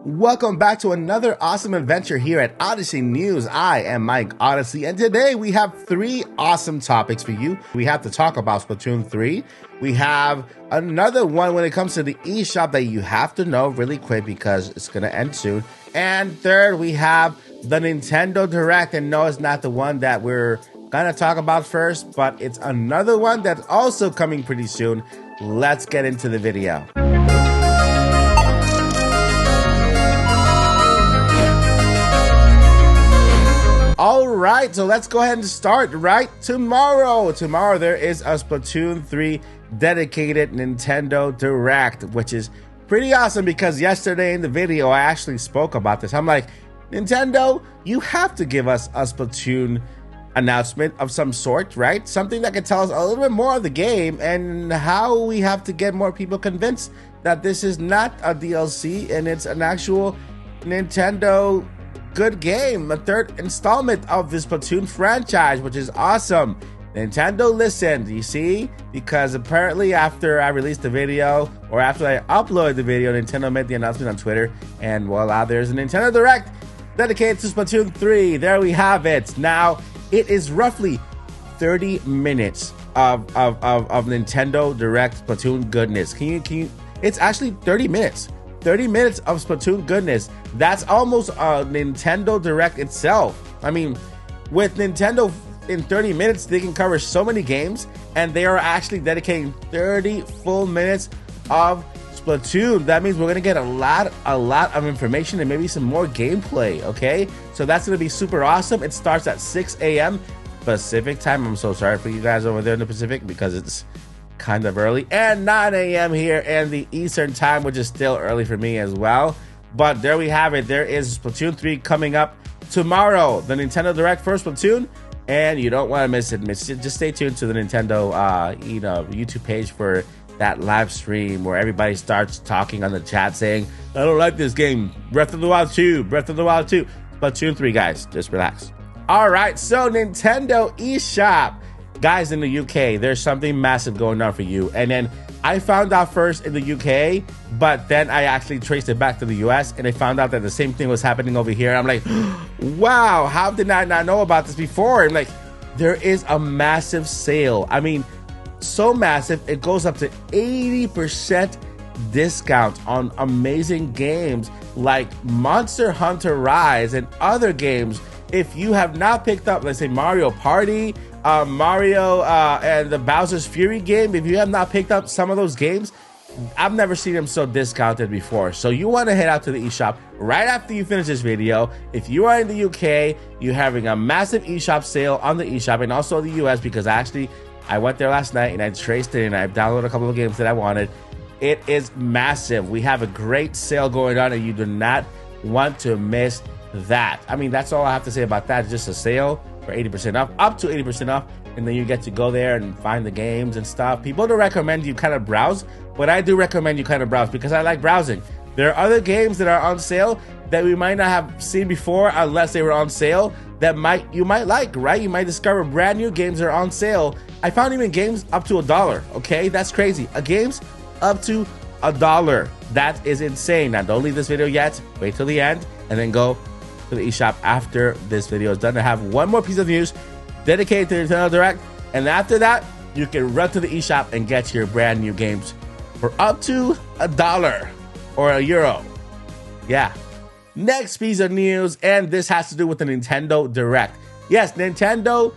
Welcome back to another awesome adventure here at Odyssey News. I am Mike Odyssey, and today we have three awesome topics for you. We have to talk about Splatoon 3. We have another one when it comes to the eShop that you have to know really quick because it's going to end soon. And third, we have the Nintendo Direct, and no, it's not the one that we're going to talk about first, but it's another one that's also coming pretty soon. Let's get into the video. All right, so let's go ahead and start right tomorrow. Tomorrow there is a Splatoon 3 dedicated Nintendo Direct, which is pretty awesome because yesterday in the video I actually spoke about this. I'm like, Nintendo, you have to give us a Splatoon announcement of some sort, right? Something that can tell us a little bit more of the game and how we have to get more people convinced that this is not a DLC and it's an actual Nintendo good game, a third installment of this Splatoon franchise, which is awesome. Nintendo listened, you see, because apparently after I released the video, or after I uploaded the video, Nintendo made the announcement on Twitter, and voila, there's a Nintendo Direct dedicated to Splatoon 3. There we have it. Now, it is roughly 30 minutes of Nintendo Direct Splatoon goodness. Can you, it's actually 30 minutes. 30 minutes of Splatoon goodness. That's almost a Nintendo Direct itself. I mean, with Nintendo in 30 minutes, they can cover so many games, and they are actually dedicating 30 full minutes of Splatoon. That means we're going to get a lot of information and maybe some more gameplay, okay? So that's going to be super awesome. It starts at 6 a.m. Pacific time. I'm so sorry for you guys over there in the Pacific because it's kind of early, and 9 a.m. here in the Eastern time, which is still early for me as well. But there we have it. There is Splatoon 3 coming up tomorrow, the Nintendo Direct for Splatoon, and you don't want to miss it. Just stay tuned to the Nintendo YouTube page for that live stream where everybody starts talking on the chat saying, I don't like this game, Breath of the Wild 2, Breath of the Wild 2. Splatoon 3, guys, just relax. All right, so Nintendo eShop. Guys, in the UK, there's something massive going on for you. And then I found out first in the UK, but then I actually traced it back to the US, and I found out that the same thing was happening over here. I'm like, wow, how did I not know about this before? I'm like, there is a massive sale. I mean, so massive, it goes up to 80% discount on amazing games like Monster Hunter Rise and other games. If you have not picked up, let's say, Mario Party, Mario and the Bowser's Fury game, if you have not picked up some of those games, I've never seen them so discounted before. So you want to head out to the eShop right after you finish this video. If you are in the UK, you're having a massive eShop sale on the eShop, and also the US, because I went there last night and I traced it and I've downloaded a couple of games that I wanted. It is massive. We have a great sale going on, and you do not want to miss that. I mean, that's all I have to say about that. It's just a sale for 80% off, up to 80% off, and then you get to go there and find the games and stuff. People don't recommend you kind of browse, but I do recommend you kind of browse because I like browsing. There are other games that are on sale that we might not have seen before unless they were on sale that you might like, right? You might discover brand new games that are on sale. I found even games up to $1, okay? That's crazy. Games up to $1. That is insane. Now, don't leave this video yet. Wait till the end and then go to the eShop after this video is done. I have one more piece of news dedicated to Nintendo Direct, and after that you can run to the eShop and get your brand new games for up to $1 or €1. Yeah. Next piece of news, and this has to do with the Nintendo Direct. Yes, Nintendo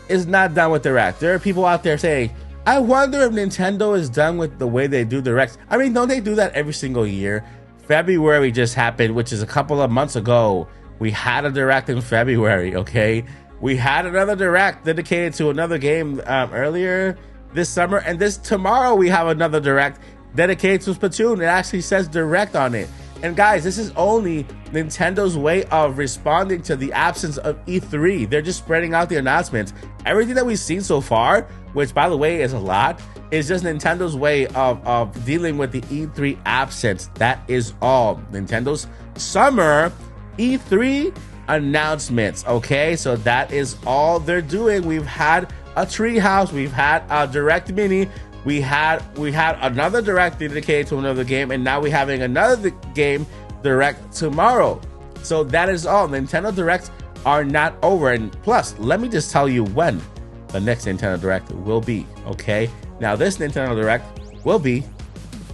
is not done with Direct. There are people out there saying, I wonder if Nintendo is done with the way they do Directs. I mean, don't they do that every single year? February just happened, which is a couple of months ago. We had a Direct in February, okay? We had another Direct dedicated to another game earlier this summer. And tomorrow we have another Direct dedicated to Splatoon. It actually says Direct on it. And guys, this is only Nintendo's way of responding to the absence of E3. They're just spreading out the announcements. Everything that we've seen so far, which by the way is a lot, is just Nintendo's way of dealing with the E3 absence. That is all. Nintendo's summer E3 announcements, okay? So that is all they're doing. We've had a Treehouse, we've had a Direct Mini, we had another Direct dedicated to another game, and now we're having another game Direct tomorrow. So that is all. Nintendo Directs are not over. And plus, let me just tell you when the next Nintendo Direct will be, okay? Now, this Nintendo Direct will be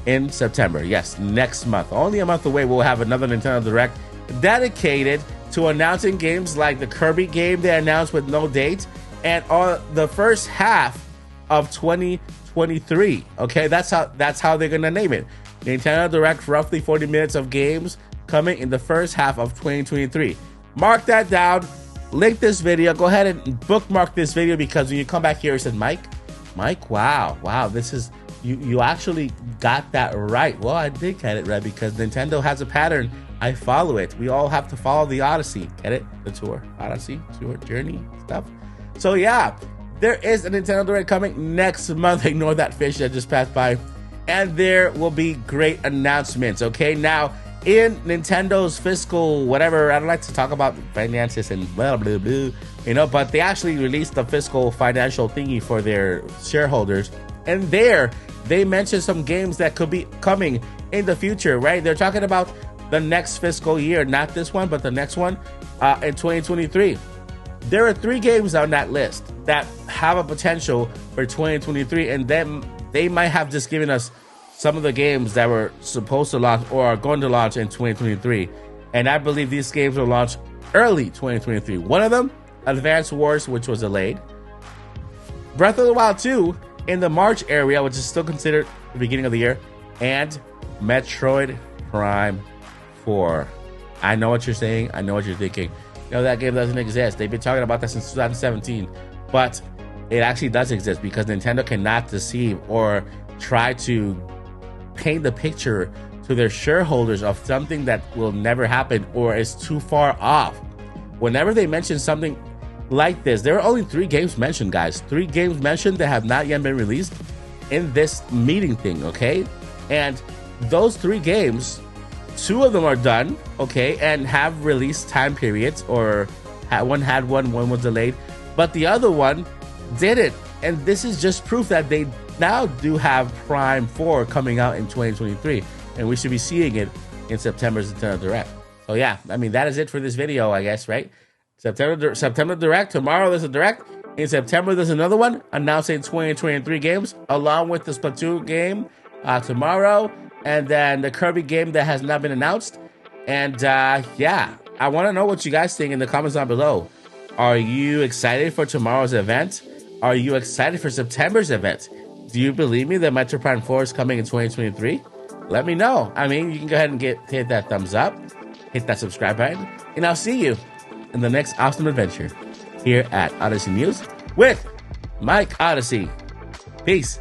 in September. Yes, next month. Only a month away, we'll have another Nintendo Direct dedicated to announcing games like the Kirby game they announced with no date, and on the first half of 2023. Okay, that's how they're gonna name it. Nintendo Direct, roughly 40 minutes of games coming in the first half of 2023. Mark that down. Link this video. Go ahead and bookmark this video, because when you come back here, it says Mike, wow, this is you actually got that right. Well, I did get it right, because Nintendo has a pattern. I follow it. We all have to follow the Odyssey. Get it? The tour. Odyssey, tour, journey, stuff. So yeah, there is a Nintendo Direct coming next month. Ignore that fish that just passed by. And there will be great announcements, okay? Now, in Nintendo's fiscal whatever, I don't like to talk about finances and blah, blah, blah, you know, but they actually released the fiscal financial thingy for their shareholders. And there, they mentioned some games that could be coming in the future, right? They're talking about the next fiscal year, not this one, but the next one in 2023. There are 3 games on that list that have a potential for 2023, and then they might have just given us some of the games that were supposed to launch or are going to launch in 2023. And I believe these games will launch early 2023. One of them, Advance Wars, which was delayed. Breath of the Wild 2 in the March area, which is still considered the beginning of the year. And Metroid Prime 4. I know what you're saying. I know what you're thinking. You know, that game doesn't exist. They've been talking about that since 2017. But it actually does exist, because Nintendo cannot deceive or try to paint the picture to their shareholders of something that will never happen or is too far off. Whenever they mention something like this, there are only 3 games mentioned, guys. 3 games mentioned that have not yet been released in this meeting thing, okay? And those 3 games, 2 of them are done, okay, and have release time periods, or one had one was delayed, but the other one didn't. And this is just proof that they now do have Prime 4 coming out in 2023, and we should be seeing it in September's Nintendo Direct. So yeah, I mean, that is it for this video, I guess, right? September Direct. Tomorrow there's a Direct. In September there's another one announcing 2023 games, along with the Splatoon game tomorrow, and then the Kirby game that has not been announced. And yeah, I want to know what you guys think in the comments down below. Are you excited for tomorrow's event? Are you excited for September's event? Do you believe me that Metroid Prime 4 is coming in 2023? Let me know. I mean, you can go ahead and hit that thumbs up, hit that subscribe button, and I'll see you in the next awesome adventure here at Odyssey News with Mike Odyssey. Peace.